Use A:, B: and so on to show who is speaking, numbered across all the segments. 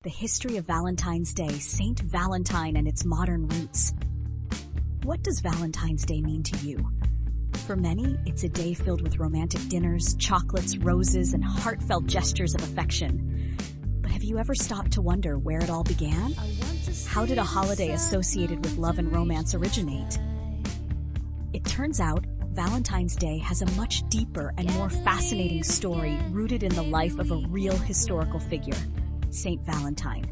A: the history of Valentine's Day, Saint Valentine and its modern roots. What does Valentine's Day mean to you? For many, it's a day filled with romantic dinners, chocolates, roses, and heartfelt gestures of affection. But have you ever stopped to wonder where it all began? How did a holiday associated with love and romance originate? It turns out, Valentine's Day has a much deeper and more fascinating story rooted in the life of a real historical figure, Saint Valentine.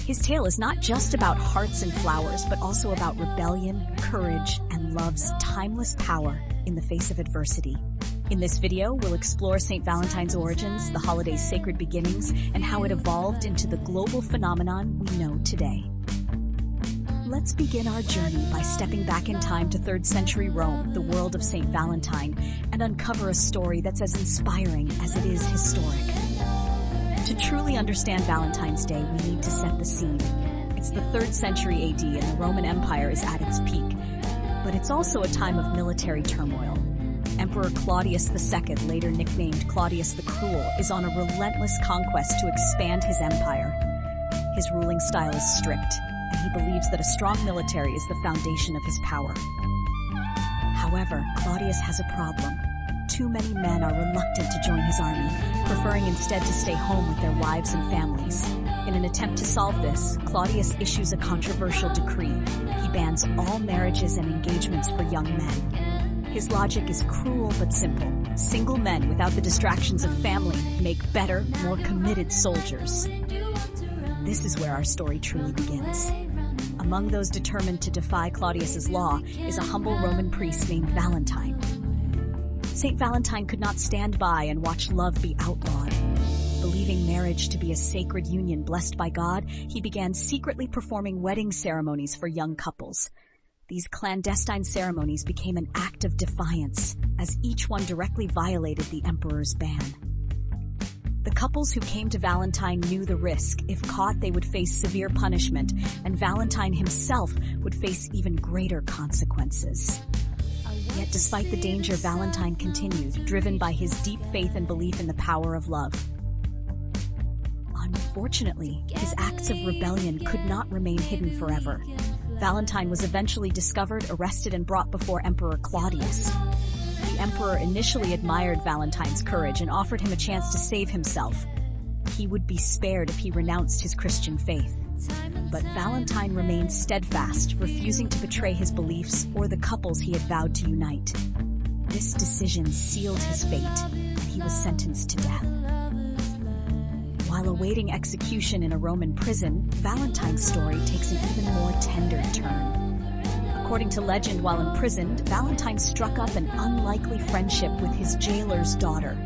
A: His tale is not just about hearts and flowers, but also about rebellion, courage, and love's timeless power in the face of adversity. In this video, we'll explore Saint Valentine's origins, the holiday's sacred beginnings, and how it evolved into the global phenomenon we know today. Let's begin our journey by stepping back in time to 3rd century Rome, the world of Saint Valentine, and uncover a story that's as inspiring as it is historic. To truly understand Valentine's Day, we need to set the scene. It's the 3rd century AD and the Roman Empire is at its peak, but it's also a time of military turmoil. Emperor Claudius II, later nicknamed Claudius the Cruel, is on a relentless conquest to expand his empire. His ruling style is strict, and he believes that a strong military is the foundation of his power. However, Claudius has a problem. Too many men are reluctant to join his army, preferring instead to stay home with their wives and families. In an attempt to solve this, Claudius issues a controversial decree. He bans all marriages and engagements for young men. His logic is cruel but simple. Single men without the distractions of family make better, more committed soldiers. This is where our story truly begins. Among those determined to defy Claudius's law is a humble Roman priest named Valentine. Saint Valentine could not stand by and watch love be outlawed. Believing marriage to be a sacred union blessed by God, he began secretly performing wedding ceremonies for young couples. These clandestine ceremonies became an act of defiance, as each one directly violated the emperor's ban. The couples who came to Valentine knew the risk. If caught, they would face severe punishment, and Valentine himself would face even greater consequences. Yet despite the danger, Valentine continued, driven by his deep faith and belief in the power of love. Unfortunately, his acts of rebellion could not remain hidden forever. Valentine was eventually discovered, arrested, and brought before Emperor Claudius. The emperor initially admired Valentine's courage and offered him a chance to save himself. He would be spared if he renounced his Christian faith. But Valentine remained steadfast, refusing to betray his beliefs or the couples he had vowed to unite. This decision sealed his fate, and he was sentenced to death. While awaiting execution in a Roman prison, Valentine's story takes an even more tender turn. According to legend, while imprisoned, Valentine struck up an unlikely friendship with his jailer's daughter.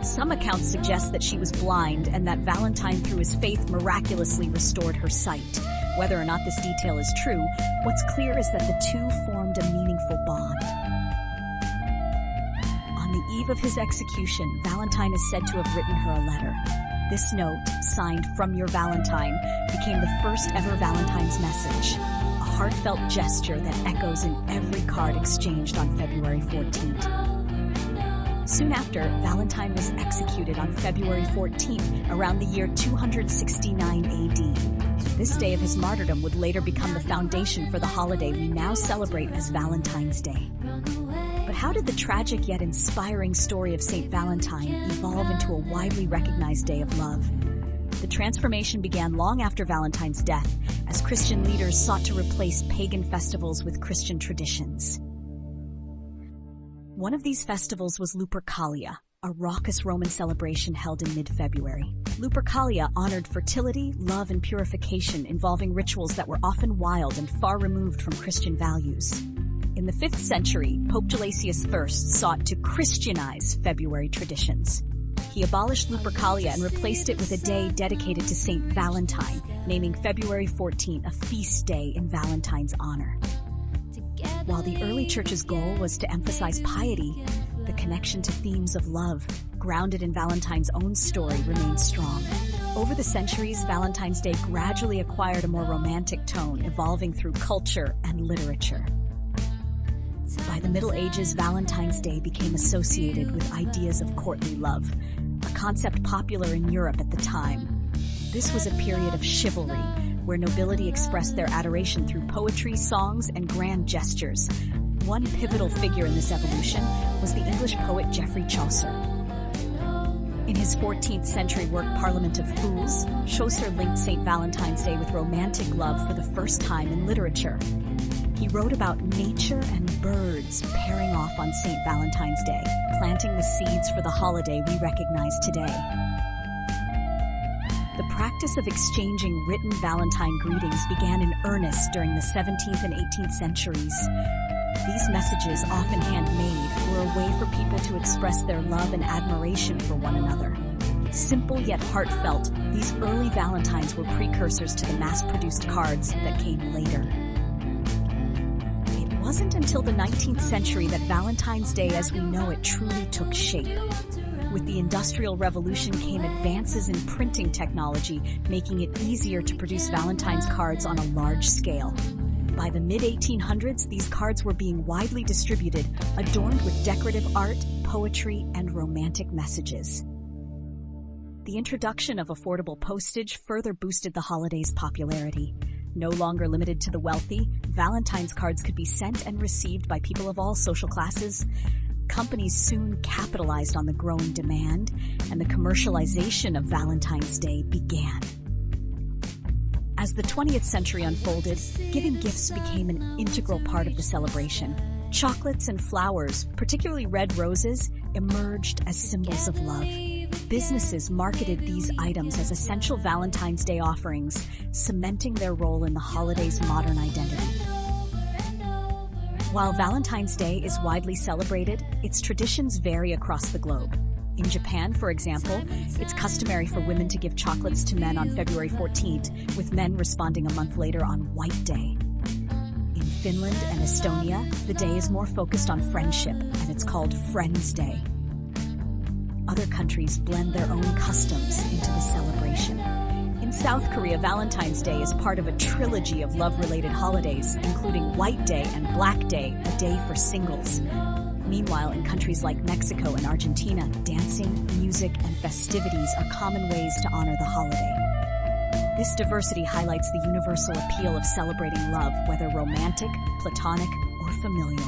A: Some accounts suggest that she was blind and that Valentine, through his faith, miraculously restored her sight. Whether or not this detail is true, what's clear is that the two formed a meaningful bond. On the eve of his execution, Valentine is said to have written her a letter. This note, signed "From Your Valentine," became the first ever Valentine's message, a heartfelt gesture that echoes in every card exchanged on February 14th. Soon after, Valentine was executed on February 14th, around the year 269 AD. This day of his martyrdom would later become the foundation for the holiday we now celebrate as Valentine's Day. But how did the tragic yet inspiring story of Saint Valentine evolve into a widely recognized day of love? The transformation began long after Valentine's death, as Christian leaders sought to replace pagan festivals with Christian traditions. One of these festivals was Lupercalia, a raucous Roman celebration held in mid-February. Lupercalia honored fertility, love, and purification, involving rituals that were often wild and far removed from Christian values. In the 5th century, Pope Gelasius I sought to Christianize February traditions. He abolished Lupercalia and replaced it with a day dedicated to Saint Valentine, naming February 14 a feast day in Valentine's honor. While the early church's goal was to emphasize piety, the connection to themes of love, grounded in Valentine's own story, remained strong. Over the centuries, Valentine's Day gradually acquired a more romantic tone, evolving through culture and literature. By the Middle Ages, Valentine's Day became associated with ideas of courtly love, a concept popular in Europe at the time. This was a period of chivalry, where nobility expressed their adoration through poetry, songs, and grand gestures. One pivotal figure in this evolution was the English poet Geoffrey Chaucer. In his 14th century work Parliament of Fools, Chaucer linked Saint Valentine's Day with romantic love for the first time in literature. He wrote about nature and birds pairing off on Saint Valentine's Day, planting the seeds for the holiday we recognize today. The practice of exchanging written Valentine greetings began in earnest during the 17th and 18th centuries. These messages, often handmade, were a way for people to express their love and admiration for one another. Simple yet heartfelt, these early Valentines were precursors to the mass-produced cards that came later. It wasn't until the 19th century that Valentine's Day as we know it truly took shape. With the Industrial Revolution came advances in printing technology, making it easier to produce Valentine's cards on a large scale. By the mid-1800s, these cards were being widely distributed, adorned with decorative art, poetry, and romantic messages. The introduction of affordable postage further boosted the holiday's popularity. No longer limited to the wealthy, Valentine's cards could be sent and received by people of all social classes. Companies soon capitalized on the growing demand, and the commercialization of Valentine's Day began. As the 20th century unfolded, giving gifts became an integral part of the celebration. Chocolates and flowers, particularly red roses, emerged as symbols of love. Businesses marketed these items as essential Valentine's Day offerings, cementing their role in the holiday's modern identity. While Valentine's Day is widely celebrated, its traditions vary across the globe. In Japan, for example, it's customary for women to give chocolates to men on February 14th, with men responding a month later on White Day. In Finland and Estonia, the day is more focused on friendship, and it's called Friends Day. Other countries blend their own customs into the celebration. In South Korea, Valentine's Day is part of a trilogy of love-related holidays, including White Day and Black Day, a day for singles. Meanwhile, in countries like Mexico and Argentina, dancing, music, and festivities are common ways to honor the holiday. This diversity highlights the universal appeal of celebrating love, whether romantic, platonic, or familial.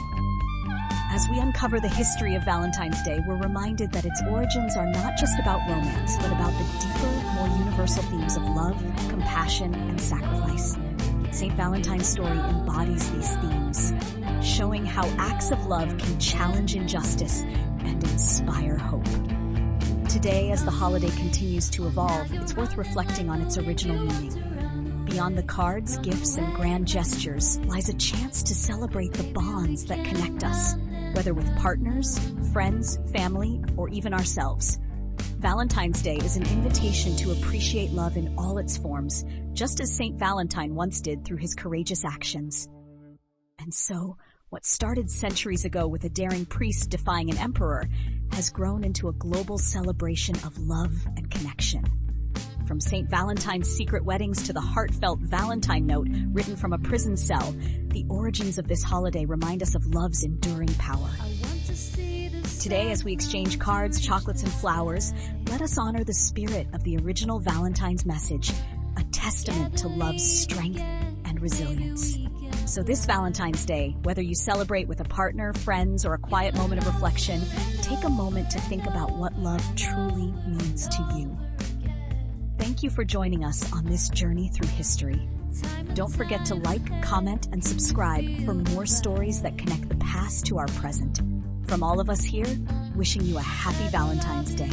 A: As we uncover the history of Valentine's Day, we're reminded that its origins are not just about romance, but about the deeper, more universal themes of love, compassion, and sacrifice. St. Valentine's story embodies these themes, showing how acts of love can challenge injustice and inspire hope. Today, as the holiday continues to evolve, it's worth reflecting on its original meaning. Beyond the cards, gifts, and grand gestures lies a chance to celebrate the bonds that connect us, whether with partners, friends, family, or even ourselves. Valentine's Day is an invitation to appreciate love in all its forms, just as Saint Valentine once did through his courageous actions. And so, what started centuries ago with a daring priest defying an emperor has grown into a global celebration of love and connection. From Saint Valentine's secret weddings to the heartfelt Valentine note written from a prison cell, the origins of this holiday remind us of love's enduring power. Today, as we exchange cards, chocolates, and flowers, let us honor the spirit of the original Valentine's message, a testament to love's strength and resilience. So this Valentine's Day, whether you celebrate with a partner, friends, or a quiet moment of reflection, take a moment to think about what love truly means to you. Thank you for joining us on this journey through history. Don't forget to like, comment, and subscribe for more stories that connect the past to our present. From all of us here, wishing you a happy Valentine's Day.